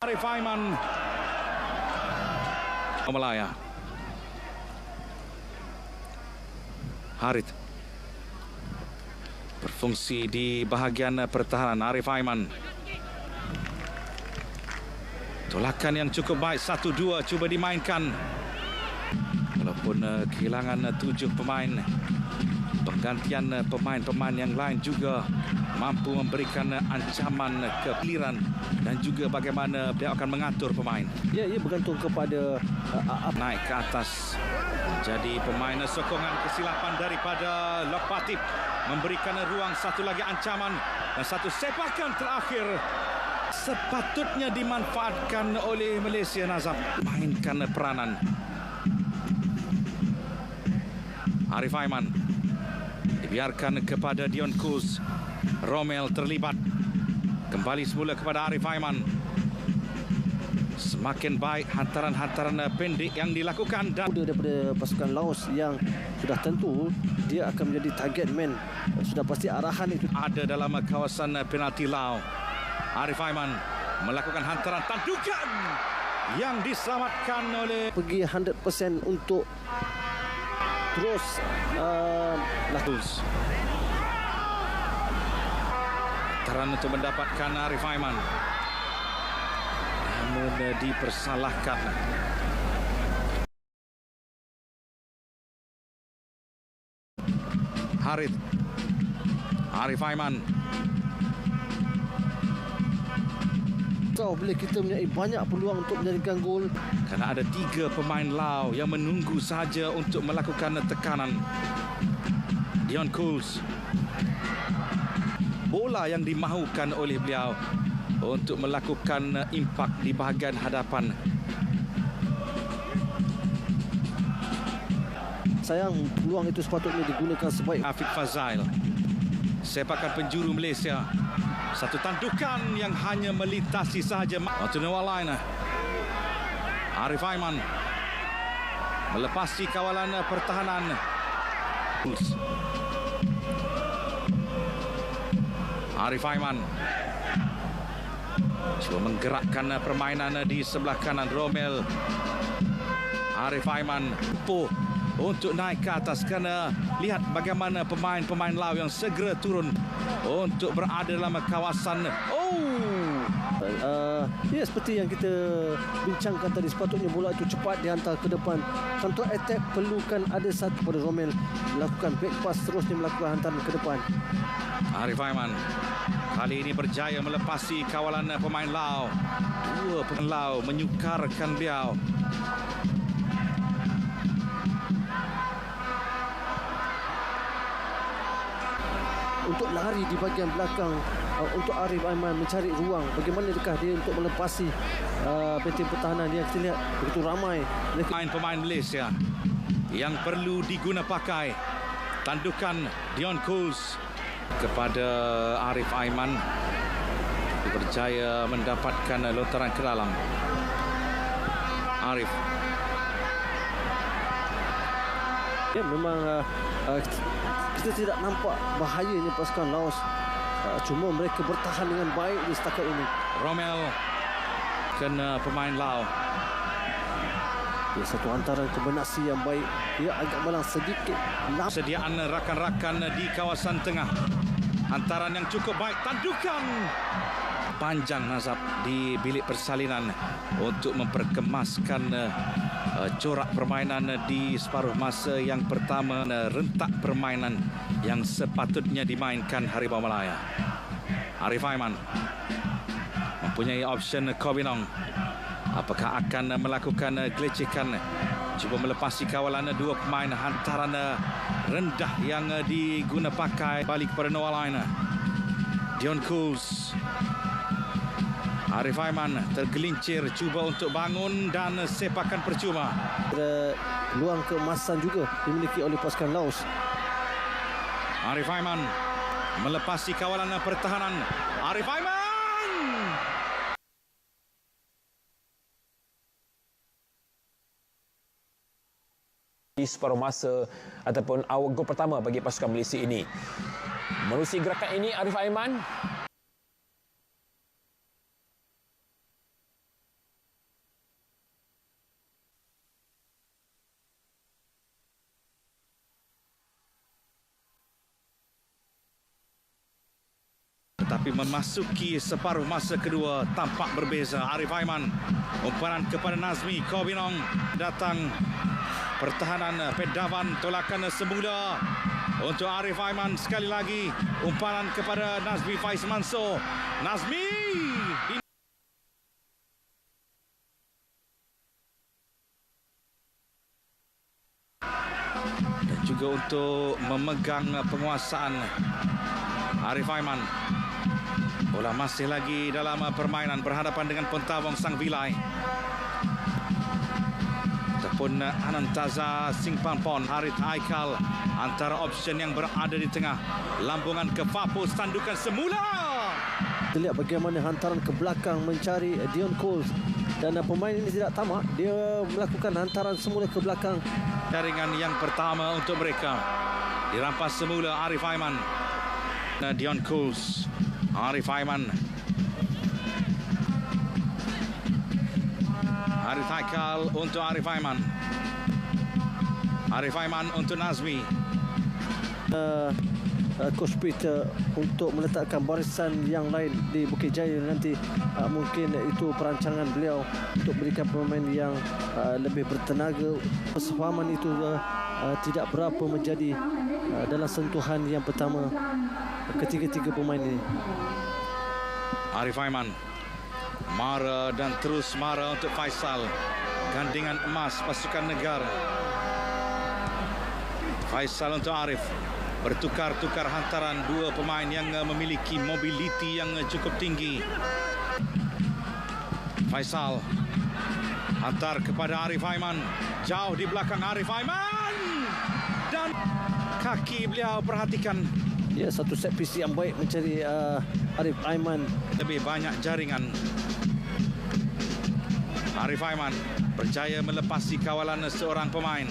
Arif Aiman Malaya. Harith berfungsi di bahagian pertahanan. Arif Aiman, tolakan yang cukup baik, 1-2 cuba dimainkan. Walaupun kehilangan 7 pemain, penggantian pemain-pemain yang lain juga mampu memberikan ancaman kepiliran dan juga bagaimana dia akan mengatur pemain. Ya, ia bergantung kepada naik ke atas. Jadi pemain sokongan kesilapan daripada Lokpatif memberikan ruang satu lagi ancaman dan satu sepakan terakhir sepatutnya dimanfaatkan oleh Malaysia. Nazab mainkan peranan. Arif Aiman dibiarkan kepada Dion Kuz. Romel terlibat. Kembali semula kepada Arif Aiman. Semakin baik hantaran-hantaran pendek yang dilakukan dan daripada pasukan Laos yang sudah tentu dia akan menjadi target man. Sudah pasti arahan itu ada dalam kawasan penalti Laos. Arif Aiman melakukan hantaran tandukan yang diselamatkan oleh pergi 100% untuk terus Latus. Hantaran untuk mendapatkan Arif Aiman, namun dipersalahkan. Harith, Arif Aiman. Bila kita mempunyai banyak peluang untuk menjadikan gol, Kerana ada 3 pemain Laos yang menunggu sahaja untuk melakukan tekanan. Dion Kuz, bola yang dimahukan oleh beliau untuk melakukan impak di bahagian hadapan. sayang peluang itu sepatutnya digunakan sebaik. Afiq Fazail, sepakan penjuru Malaysia. Satu tandukan yang hanya melintasi sahaja. Onto Nawalain. Arif Aiman melepasi kawalan pertahanan. Arif Aiman cuba menggerakkan permainan di sebelah kanan. Romel. Arif Aiman untuk naik ke atas kerana lihat bagaimana pemain-pemain Laos yang segera turun untuk berada dalam kawasan. Ya, seperti yang kita bincangkan tadi, sepatutnya bola itu cepat dihantar ke depan. Counter attack perlukan ada satu pada Romel melakukan back pass, terusnya melakukan hantaran ke depan. Arif Aiman kali ini berjaya melepasi kawalan pemain Laos. 2 pemain Laos menyukarkan beliau. Untuk lari di bahagian belakang untuk Arif Aiman mencari ruang. Bagaimanakah dia untuk melepasi benteng pertahanan yang kita lihat begitu ramai Pemain-pemain Malaysia yang perlu diguna pakai. Tandukan Dion Kuz kepada Arif Aiman, berjaya mendapatkan lontaran ke dalam. Arif. Ya, memang kita tidak nampak bahayanya pasukan Laos. Cuma mereka bertahan dengan baik di setakat ini. Romel kena pemain Laos. Ya, satu hantaran kombinasi yang baik. Dia agak malang sedikit. Sediaan rakan-rakan di kawasan tengah. Hantaran yang cukup baik. Tandukan panjang Nazab di bilik persalinan untuk memperkemaskan corak permainan di separuh masa yang pertama. Rentak permainan yang sepatutnya dimainkan Harimau Malaya. Arif Aiman mempunyai option Kobinong. Apakah akan melakukan gelecekan, cuba melepasi kawalan 2 pemain. Hantaran rendah yang diguna pakai balik kepada Nawalain. Dion Kuz. Arif Aiman tergelincir cuba untuk bangun dan sepakan percuma. Ada peluang keemasan juga dimiliki oleh pasukan Laos. Arif Aiman melepasi kawalan pertahanan. Arif Aiman di separuh masa ataupun awal gol pertama bagi pasukan Malaysia ini. Menerusi gerakan ini, Arif Aiman Memasuki separuh masa kedua tampak berbeza. Arif Aiman, umpan kepada Nazmi Kobinong, datang pertahanan Pedavan, tolakan semula untuk Arif Aiman. Sekali lagi umpanan kepada Nazmi Faiz Mansur. Nazmi dan juga untuk memegang penguasaan Arif Aiman. Bola masih lagi dalam permainan berhadapan dengan Pontawong Sang Vilai. Ataupun Anantaza Singpampon, Harith Aikal antara option yang berada di tengah. Lambungan ke Fapus, tandukan semula. Kita lihat bagaimana hantaran ke belakang mencari Dion Coles. Dan pemain ini tidak tamak. Dia melakukan hantaran semula ke belakang. Jaringan yang pertama untuk mereka. Dirampas semula Arif Aiman. Dion Coles, Arif Aiman, Harith Aikal untuk Arif Aiman. Arif Aiman untuk Nazmi. Coach Peter untuk meletakkan barisan yang lain di Bukit Jaya nanti, mungkin itu perancangan beliau untuk berikan pemain yang lebih bertenaga. Kesepahaman itu tidak berapa menjadi dalam sentuhan yang pertama ketiga-tiga pemain ini. Arif Aiman marah dan terus marah untuk Faisal. Gandingan emas pasukan negara. Faisal untuk Arif. Bertukar-tukar hantaran dua pemain yang memiliki mobiliti yang cukup tinggi. Faisal hantar kepada Arif Aiman. Jauh di belakang Arif Aiman. Dan kaki beliau perhatikan. Ya, satu set piece yang baik mencari Arif Aiman. Lebih banyak jaringan. Arif Aiman berjaya melepasi kawalan seorang pemain.